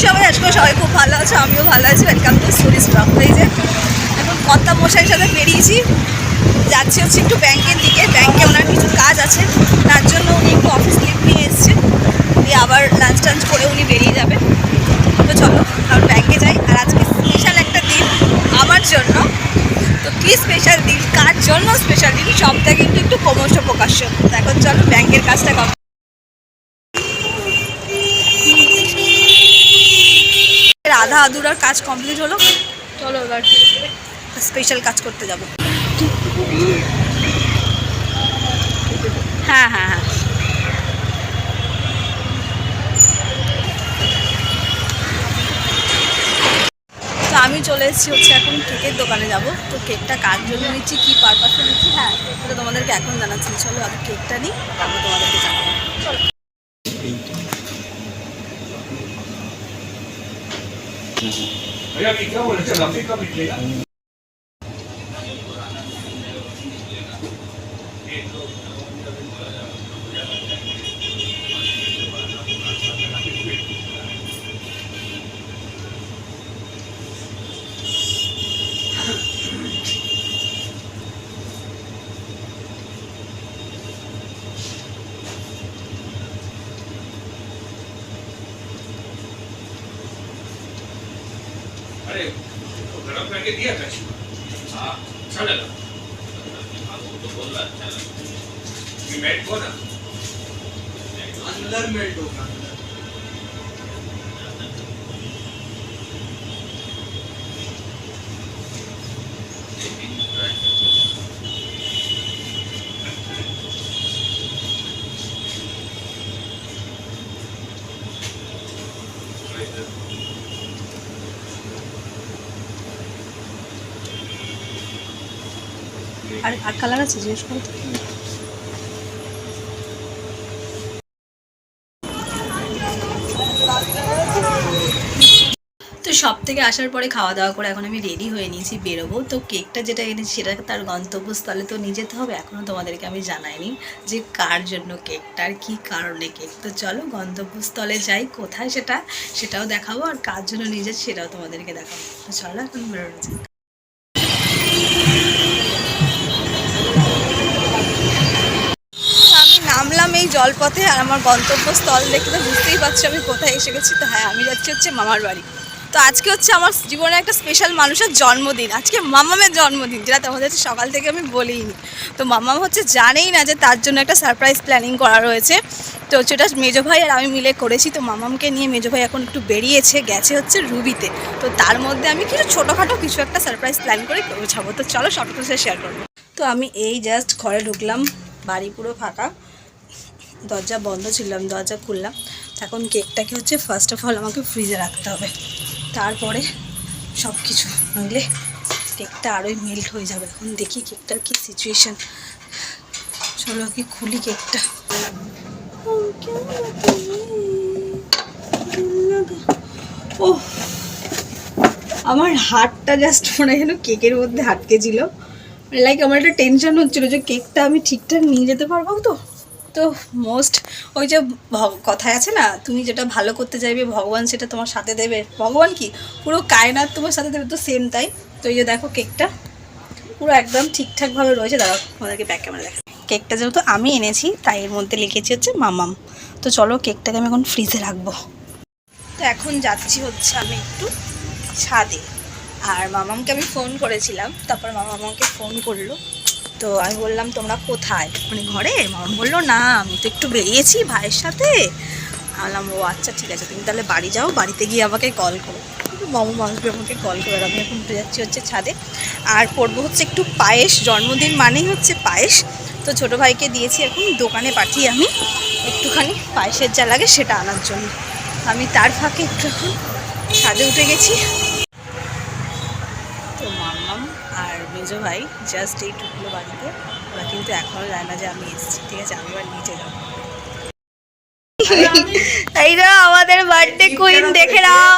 সবাই? আজকে সবাই খুব ভালো আছে, আমিও ভালো আছি। ওয়েলকাম টু সুরিস ব্লগ। এই যে এখন কর্তা মশাইয়ের সাথে বেরিয়েছি, যাচ্ছি হচ্ছে একটু ব্যাংকের দিকে। ব্যাংকে ওনার কিছু কাজ আছে, তার জন্য উনি একটু অফিস লিভ নিয়ে এসছে, দিয়ে আবার লাঞ্চ টাঞ্চ করে উনি বেরিয়ে যাবে। তো চলো কারণ ব্যাংকে যাই। আর আজকে স্পেশাল একটা দিন আমার জন্য। তো কী স্পেশাল দিন, কার জন্য স্পেশাল দিন, সবটা কিন্তু একটু ক্রমশ প্রকাশ্য। এখন চলো ব্যাংকের কাজটা আধা আধুরার কাজ কমপ্লিট হলো। চলো এবার স্পেশাল কাজ করতে যাব। হ্যাঁ হ্যাঁ হ্যাঁ, তো আমি চলে এসেছি হচ্ছে এখন কেকের দোকানে যাব। তো কেকটা কার জন্য নিচ্ছি, কী পারপাসে নিচ্ছি, হ্যাঁ সেটা তোমাদেরকে এখন জানাচ্ছি। চলো আগে কেকটা নিই, তারপর তোমাদেরকে জানাবো। চলো। अरे तो गरम करके दिया था। हाँ अच्छा लगा। वो तो बोल रहा अच्छा लगा कि मेल्ट हो ना, अंदर मेल्ट होगा। আর কালার আছে জিজ্ঞেস করো তো। তো সব থেকে আসার পরে খাওয়া দাওয়া করে এখন আমি রেডি হয়ে নিয়েছি, বেরোবো। তো কেকটা যেটা এনেছি সেটা তার গন্তব্যস্থলে তো নিয়ে যেতে হবে। এখনও তোমাদেরকে আমি জানাইনি যে কার জন্য কেকটা আর কী কারণে কেক। তো চলো গন্তব্যস্থলে যাই, কোথায় সেটাও দেখাবো, আর কার জন্য নিয়ে যাচ্ছি সেটাও তোমাদেরকে দেখাবো। তো চলো এখন বেরোনো যাক। আমি নামলাম এই জলপথে, আর আমার গন্তব্যস্থল দেখে তো বুঝতেই পারছি আমি কোথায় এসে গেছি। তো হ্যাঁ, আমি যাচ্ছি হচ্ছে মামার বাড়ি। তো আজকে হচ্ছে আমার জীবনে একটা স্পেশাল মানুষের জন্মদিন, আজকে মামামের জন্মদিন, যেটা তোমাদের সকাল থেকে আমি বলিনি। তো মামাম হচ্ছে জানেই না যে তার জন্য একটা সারপ্রাইজ প্ল্যানিং করা রয়েছে। তো সেটা মেজো ভাই আর আমি মিলে করেছি। তো মামামকে নিয়ে মেজো ভাই এখন একটু বেরিয়েছে, গেছে হচ্ছে রুবিতে। তো তার মধ্যে আমি কিছু ছোটোখাটো কিছু একটা সারপ্রাইজ প্ল্যান করে পৌঁছাবো। তো চলো সব কিছু শেয়ার করবো। তো আমি এই জাস্ট ঘরে ঢুকলাম, বাড়ি পুরো ফাঁকা, দরজা বন্ধ ছিল, আমি দরজা খুললাম। এখন কেকটাকে হচ্ছে ফার্স্ট অফ অল আমাকে ফ্রিজে রাখতে হবে, তারপরে সব কিছু, নইলে কেকটা আরোই মেল্ট হয়ে যাবে। এখন দেখি কেকটার কী সিচুয়েশান। চলো কি খুলি কেকটা। ও আমার হাতটা জাস্ট মনে হয় যেন কেকের মধ্যে আটকেছিল। লাইক আমার একটা টেনশন হচ্ছিলো যে কেকটা আমি ঠিকঠাক নিয়ে যেতে পারবো তো। তো মোস্ট ওই যে কথায় আছে না, তুমি যেটা ভালো করতে চাইবে ভগবান সেটা তোমার সাথে দেবে। ভগবান কি পুরো কায়নাত তোমার সাথে দেবে, তো সেম তাই। তো এই যে দেখো কেকটা পুরো একদম ঠিকঠাকভাবে রয়েছে। দাঁড়াও আমাদেরকে ব্যাক ক্যামেরা দেখা। কেকটা যেহেতু আমি এনেছি তাই এর মধ্যে লিখেছি হচ্ছে মামাম। তো চলো কেকটাকে আমি এখন ফ্রিজে রাখবো। তো এখন যাচ্ছি হচ্ছে আমি একটু ছাদে, আর মামামকে আমি ফোন করেছিলাম, তারপর মামা আমাকে ফোন করলো। তো আমি বললাম তোমরা কোথায়, মানে ঘরে? মামা বললো না আমি তো একটু বেরিয়েছি ভাইয়ের সাথে। বললাম ও আচ্ছা ঠিক আছে, তুমি তাহলে বাড়ি যাও, বাড়িতে গিয়ে আমাকে কল করো। কিন্তু মামা আসবে আমাকে কল করে। আমি এখন উঠে যাচ্ছি হচ্ছে ছাদে, আর করবো হচ্ছে একটু পায়েস। জন্মদিন মানেই হচ্ছে পায়েস। তো ছোটো ভাইকে দিয়েছি এখন দোকানে পাঠিয়ে আমি একটুখানি পায়েসের যা লাগে সেটা আনার জন্য। আমি তার ফাঁকে একটু এখন ছাদে উঠে গেছি। তো মাম্মাম আর মেজো ভাই জাস্ট এই টুকলো বাড়িতে, ওরা কিন্তু এখনও জানে না যে আমি এসেছি। ঠিক আছে, আমি এবার নিচে যাবো। এইটা আমাদের বার্থডে কুইন, দেখে নাও।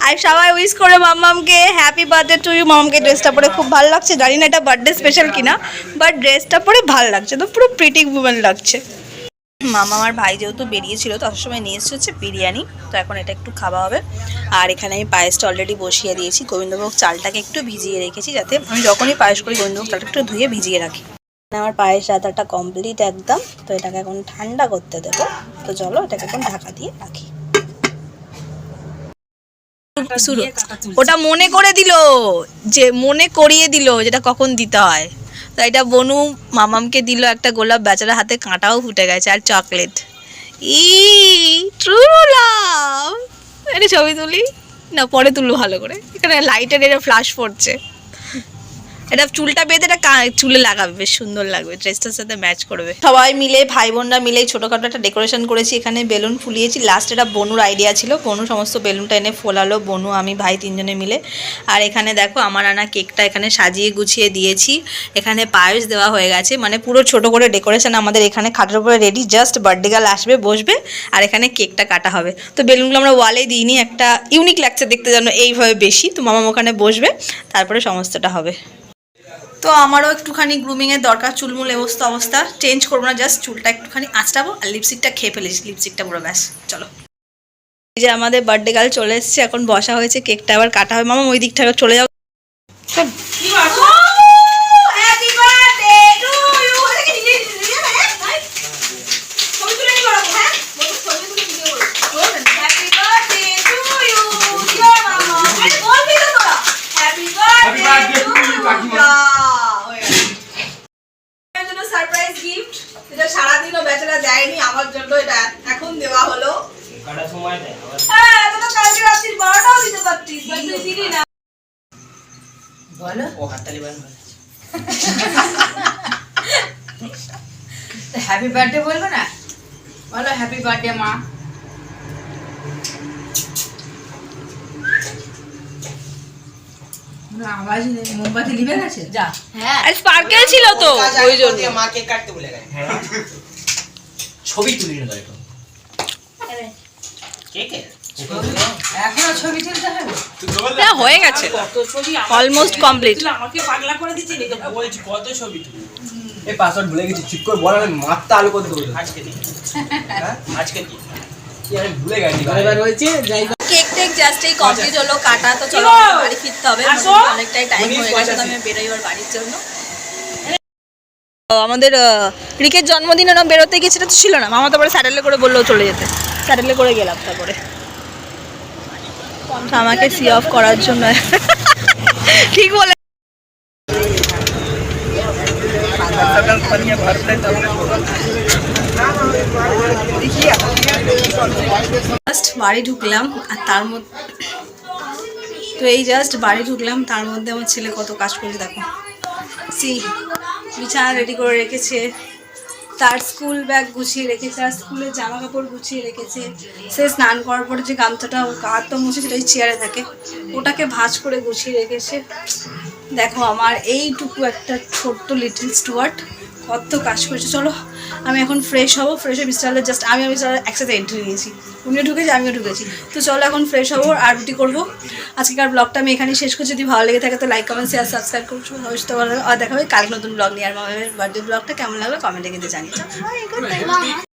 আর সবাই উইশ করে মাম্মামকে হ্যাপি বার্থডে টু ইউ। মামামকে ড্রেসটা পরে খুব ভালো লাগছে, জানি না এটা বার্থডে স্পেশাল কিনা, বাট ড্রেসটা পরে ভালো লাগছে, তো পুরো প্রিটি উমেন লাগছে। মামা আমার ভাই যেহেতু বেরিয়েছিল তো আসার সময় নিয়ে এসেছে হচ্ছে বিরিয়ানি, তো এখন এটা একটু খাওয়া হবে। আর এখানে আমি পায়েসটা অলরেডি বসিয়ে দিয়েছি, গোবিন্দভোগ চালটাকে একটু ভিজিয়ে রেখেছি, যাতে আমি যখনই পায়েস করি গোবিন্দভোগ চালটা একটু ধুয়ে ভিজিয়ে রাখি। আমার পায়েস রান্নাটা কমপ্লিট একদম, তো এটাকে এখন ঠান্ডা করতে দেবো। তো চলো এটাকে এখন ঢাকা দিয়ে রাখি। শুরু, ওটা মনে করে দিল, যে মনে করিয়ে দিল যেটা কখন দিতে হয়। তো এটা বনু মামামকে দিল একটা গোলাপ, বেচারা হাতে কাঁটাও ফুটে গেছে, আর চকলেট। ই ট্রু লাভ। এটা ছবি তুলি না, পরে তুললো ভালো করে। এখানে লাইটের এটা ফ্ল্যাশ পড়ছে। এটা চুলটা বেঁধে এটা চুলে লাগাবে, বেশ সুন্দর লাগবে, ড্রেসটার সাথে ম্যাচ করবে। সবাই মিলে ভাই বোনরা মিলে ছোটোখাটো একটা ডেকোরেশন করেছি। এখানে বেলুন ফুলিয়েছি, লাস্ট এটা বনুর আইডিয়া ছিল, বনু সমস্ত বেলুনটা এনে ফোলালো, বনু আমি ভাই তিনজনে মিলে। আর এখানে দেখো আমার আনা কেকটা এখানে সাজিয়ে গুছিয়ে দিয়েছি। এখানে পায়েস দেওয়া হয়ে গেছে, মানে পুরো ছোটো করে ডেকোরেশন আমাদের এখানে খাটের উপরে রেডি, জাস্ট বার্থডে গার্ল আসবে, বসবে, আর এখানে কেকটা কাটা হবে। তো বেলুনগুলো আমরা ওয়ালে দিইনি, একটা ইউনিক লাগছে দেখতে যেন এইভাবে বেশি। তো মামা ওখানে বসবে, তারপরে সমস্তটা হবে। তো আমারও একটুখানি গ্রুমিংয়ের দরকার, চুলমুল অবস্থা চেঞ্জ করবো না, জাস্ট চুলটা একটুখানি আঁচড়াবো, আর লিপস্টিকটা খেয়ে ফেলেছি, লিপস্টিকটা পুরো ব্যাস। চলো, এই যে আমাদের বার্থডে গার্ল চলে এসেছে, এখন বসা হয়েছে, কেকটা আবার কাটা হবে। মামা ওই দিকটা চলে যাও। সারপ্রাইজ গিফট, এটা সারাদিনও বেচারা দেয়নি, আমার জন্য এটা এখন দেওয়া হলো। হ্যাঁ, তো কালকে রাত্রির 12টাও দিতে পারতিস, তুই দিলি না। বলো ও হাততালি বান হ্যাপি বার্থডে বলবো না, বলো হ্যাপি বার্থডে মা। আওয়াজ নেই, মোমবাতি লিভে গেছে যা। হ্যাঁ আর স্পার্কেল ছিল তো ওই জন্য মা কেক কাটতে ভুলে গেছে। ছবি তুলি না দেখো কেকে, এখনো ছবি তুলতে হবে। হ্যাঁ হয়ে গেছে, অলমোস্ট কমপ্লিট। আমাকে পাগলা করে দিচ্ছি, বলছি কত ছবি তুলি। এই পাসওয়ার্ড ভুলে গেছি, ঠিক করে বল, আমি মাথা আলু করে দেবো আজকে দিন। হ্যাঁ আজকে কি আমি ভুলে গেছি, এবার হয়েছে যাই। কেক টেক জাস্ট এই কমপ্লিট হলো কাটা, তো চলো বাড়ি ফিরতে হবে, অনেকটাই টাইম হয়ে গেছে, তো আমি বেরোই এবার বাড়ির জন্য। আমাদের রিকের জন্মদিনে না বেরোতে গিয়ে সেটা তো ছিল না, মামা তারপরে স্যাটেলে করে বললো চলে যেতে, স্যাটেলে করে গেলাম। তারপরে আমাকে সি অফ করার জন্য ঠিক বলে। জাস্ট বাড়ি ঢুকলাম, আর তার মধ্যে তো এই জাস্ট বাড়ি ঢুকলাম, তার মধ্যে আমার ছেলে কত কাজ করছে দেখো। সি বিছানা রেডি করে রেখেছে, তার স্কুল ব্যাগ গুছিয়ে রেখেছে, আর স্কুলের জামা কাপড় গুছিয়ে রেখেছে। সে স্নান করার পরে যে গামছাটা হাত তো মুছে সেটা চেয়ারে থাকে, ওটাকে ভাঁজ করে গুছিয়ে রেখেছে। দেখো আমার এইটুকু একটা ছোট্ট লিটল স্টুয়ার্ট কত কাজ করেছে। চলো আমি এখন ফ্রেশ হবো, ফ্রেশ হয়ে বিস্তারে জাস্ট আমি একসাথে এন্ট্রি নিয়েছি, উনিও ঢুকেছি আমিও ঢুকেছি। তো চলো এখন ফ্রেশ হবো আর রুটি করবো। আজকেকার ব্লগটা আমি এখানেই শেষ করছি, যদি ভালো লেগে থাকে তো লাইক কমেন্ট শেয়ার সাবস্ক্রাইব করছো, অবশ্যই ভালো। আর দেখা হবে কালকে নতুন ব্লগ নিয়ে। আর মামার বার্থডে ব্লগটা কেমন লাগলো কমেন্টে কিন্তু জানিয়ে।